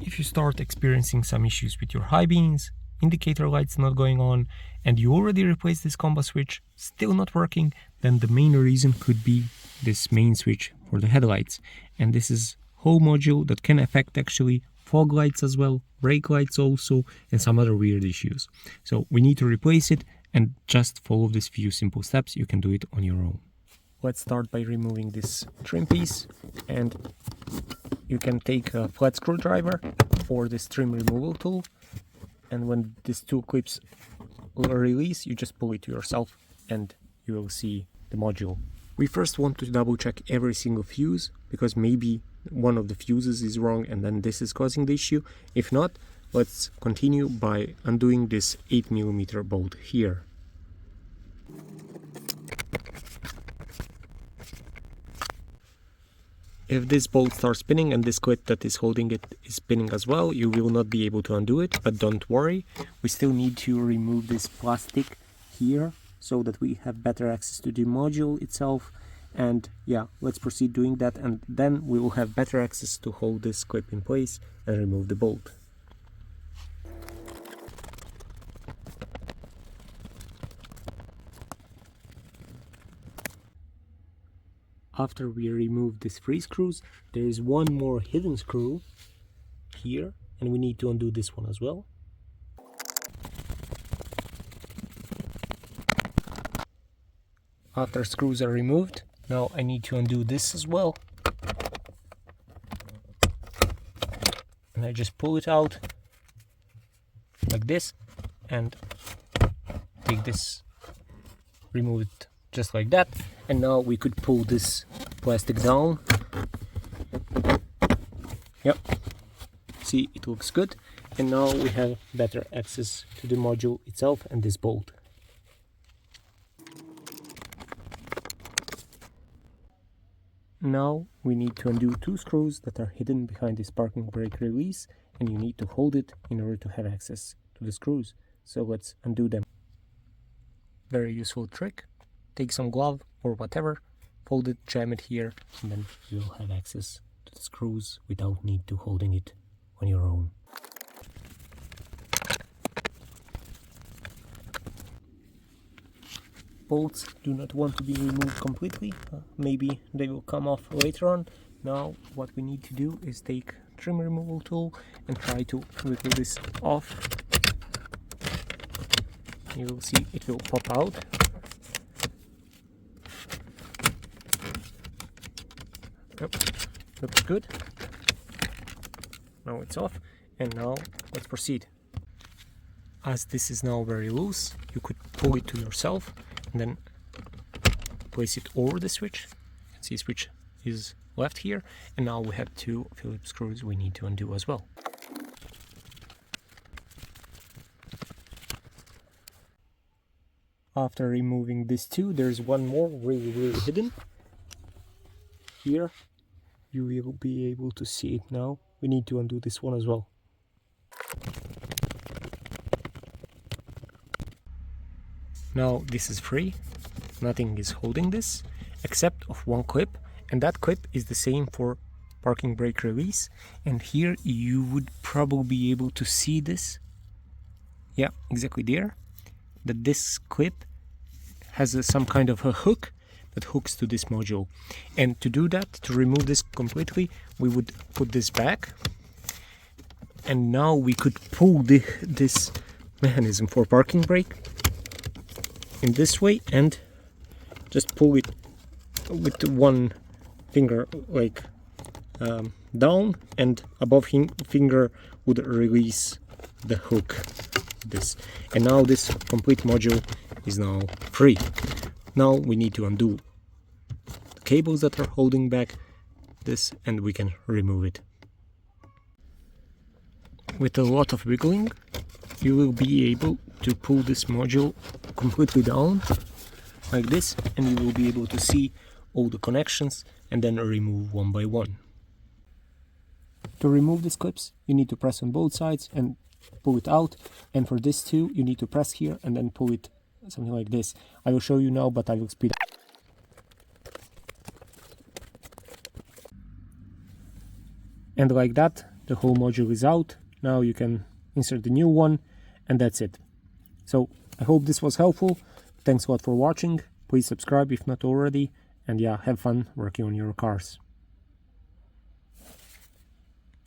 If you start experiencing some issues with your high beams, indicator lights not going on, and you already replaced this combo switch, still not working, then the main reason could be this main switch for the headlights. And this is whole module that can affect actually fog lights as well, brake lights also, and some other weird issues. So we need to replace it, and just follow these few simple steps. You can do it on your own. Let's start by removing this trim piece, and you can take a flat screwdriver or this trim removal tool, and when these two clips will release, you just pull it to yourself and you will see the module. We first want to double check every single fuse, because maybe one of the fuses is wrong and then this is causing the issue. If not, let's continue by undoing this 8mm bolt here. If this bolt starts spinning and this clip that is holding it is spinning as well, you will not be able to undo it, but don't worry. We still need to remove this plastic here so that we have better access to the module itself. And yeah, let's proceed doing that, and then we will have better access to hold this clip in place and remove the bolt. After we remove these 3 screws, there is one more hidden screw here, and we need to undo this one as well. After screws are removed, now I need to undo this as well. And I just pull it out like this and take this, remove it just like that. And now we could pull this plastic down. Yep, see, it looks good. And now we have better access to the module itself and this bolt. Now we need to undo 2 screws that are hidden behind this parking brake release, and you need to hold it in order to have access to the screws. So let's undo them. Very useful trick. Take some glove or whatever, fold it, jam it here, and then you will have access to the screws without need to holding it on your own. Bolts do not want to be removed completely, maybe they will come off later on. Now what we need to do is take trim removal tool and try to wiggle this off. You will see it will pop out. Yep, looks good. Now it's off, and now let's proceed. As this is now very loose, you could pull it to yourself and then place it over the switch. You can see switch is left here, and now we have 2 Phillips screws we need to undo as well. After removing these 2, there's one more really hidden. Here you will be able to see it now. We need to undo this one as well. Now this is free, nothing is holding this except of one clip, and that clip is the same for parking brake release. And here you would probably be able to see this, yeah, exactly there, that this clip has some kind of a hook that hooks to this module. And to do that, to remove this completely, we would put this back, and now we could pull this mechanism for parking brake in this way and just pull it with one finger like down, and above finger would release the hook, this, and now this complete module is now free. Now we need to undo the cables that are holding back this, and we can remove it. With a lot of wiggling, you will be able to pull this module completely down like this, and you will be able to see all the connections and then remove one by one. To remove these clips, you need to press on both sides and pull it out, and for this too, you need to press here and then pull it something like this. I will show you now, but I will speed up. And like that, the whole module is out. Now you can insert the new one, and that's it. So I hope this was helpful. Thanks a lot for watching. Please subscribe if not already, and yeah, have fun working on your cars.